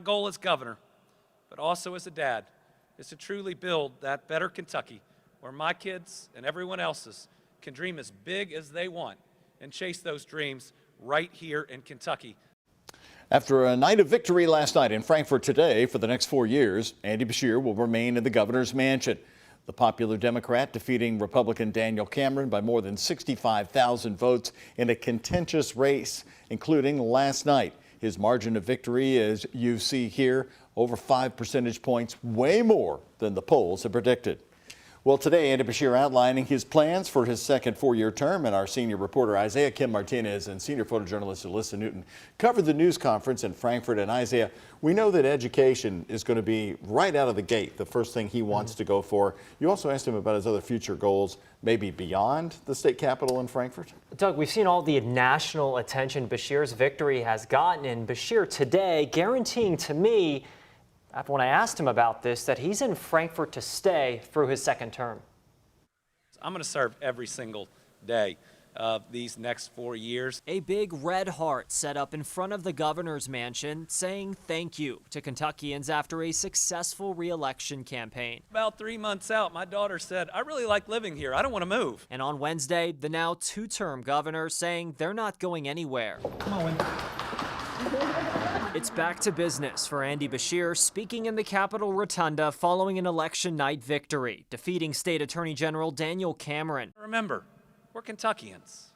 My goal as governor, but also as a dad, is to truly build that better Kentucky where my kids and everyone else's can dream as big as they want and chase those dreams right here in Kentucky. After a night of victory last night in Frankfort today, for the next 4 years, Andy Beshear will remain in the governor's mansion. The popular Democrat defeating Republican Daniel Cameron by more than 65,000 votes in a contentious race, including last night. His margin of victory, as you see here, over 5 percentage points, way more than the polls had predicted. Well, today, Andy Beshear outlining his plans for his second 4-year term, and our senior reporter Isaiah Kim Martinez and senior photojournalist Alyssa Newton covered the news conference in Frankfort. And Isaiah, we know that education is going to be right out of the gate the first thing he wants to go for. You also asked him about his other future goals, maybe beyond the state capitol in Frankfort. Doug, we've seen all the national attention Beshear's victory has gotten, and Beshear today guaranteeing to me, when I asked him about this, that he's in Frankfort to stay through his second term. I'm going to serve every single day of these next 4 years. A big red heart set up in front of the governor's mansion saying thank you to Kentuckians after a successful re-election campaign. About 3 months out, my daughter said, I really like living here. I don't want to move. And on Wednesday, the now two-term governor saying they're not going anywhere. Come on, Wendy. It's back to business for Andy Beshear, speaking in the Capitol Rotunda following an election night victory, defeating State Attorney General Daniel Cameron. Remember, we're Kentuckians.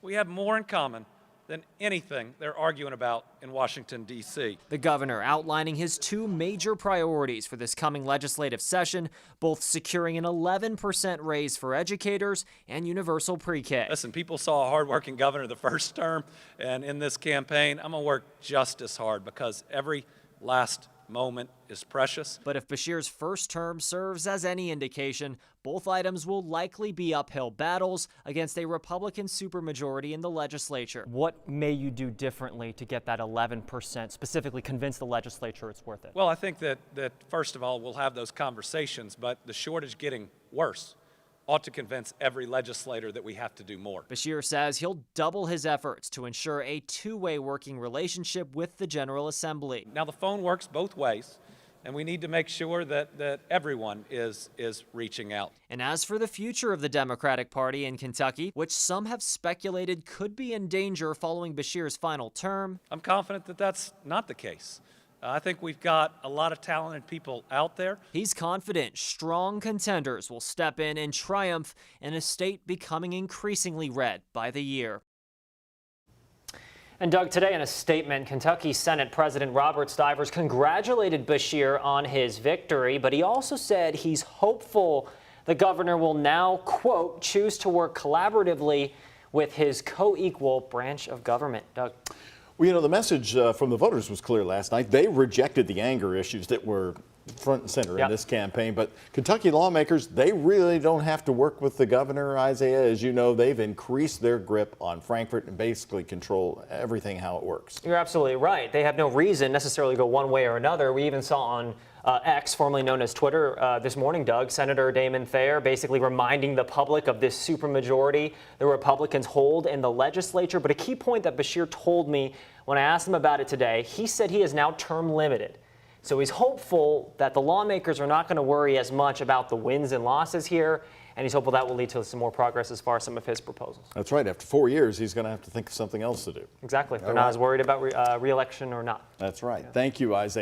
We have more in common than anything they're arguing about in Washington, D.C. The governor outlining his two major priorities for this coming legislative session, both securing an 11% raise for educators and universal pre-K. Listen, people saw a hard-working governor the first term, and in this campaign, I'm going to work just as hard because every last moment is precious. But if Beshear's first term serves as any indication, both items will likely be uphill battles against a Republican supermajority in the legislature. What may you do differently to get that 11%, specifically convince the legislature it's worth it? Well, I think that first of all, we'll have those conversations, but the shortage getting worse ought to convince every legislator that we have to do more. Beshear says he'll double his efforts to ensure a two-way working relationship with the General Assembly. Now, the phone works both ways, and we need to make sure that everyone is reaching out. And as for the future of the Democratic Party in Kentucky, which some have speculated could be in danger following Beshear's final term, I'm confident that that's not the case. I think we've got a lot of talented people out there. He's confident strong contenders will step in and triumph in a state becoming increasingly red by the year. And Doug, today in a statement, Kentucky Senate President Robert Stivers congratulated Beshear on his victory, but he also said he's hopeful the governor will now, quote, choose to work collaboratively with his co-equal branch of government. Doug. Well, you know, the message from the voters was clear last night. They rejected the anger issues that were front and center in this campaign. But Kentucky lawmakers, they really don't have to work with the governor, Isaiah. As you know, they've increased their grip on Frankfort and basically control everything how it works. You're absolutely right. They have no reason necessarily to go one way or another. We even saw on X, formerly known as Twitter, this morning, Doug, Senator Damon Thayer basically reminding the public of this supermajority the Republicans hold in the legislature. But a key point that Beshear told me when I asked him about it today, he said he is now term limited. So he's hopeful that the lawmakers are not going to worry as much about the wins and losses here, and he's hopeful that will lead to some more progress as far as some of his proposals. That's right. After 4 years, he's going to have to think of something else to do. Exactly. They're not as worried about re-election or not. That's right. Thank you, Isaiah.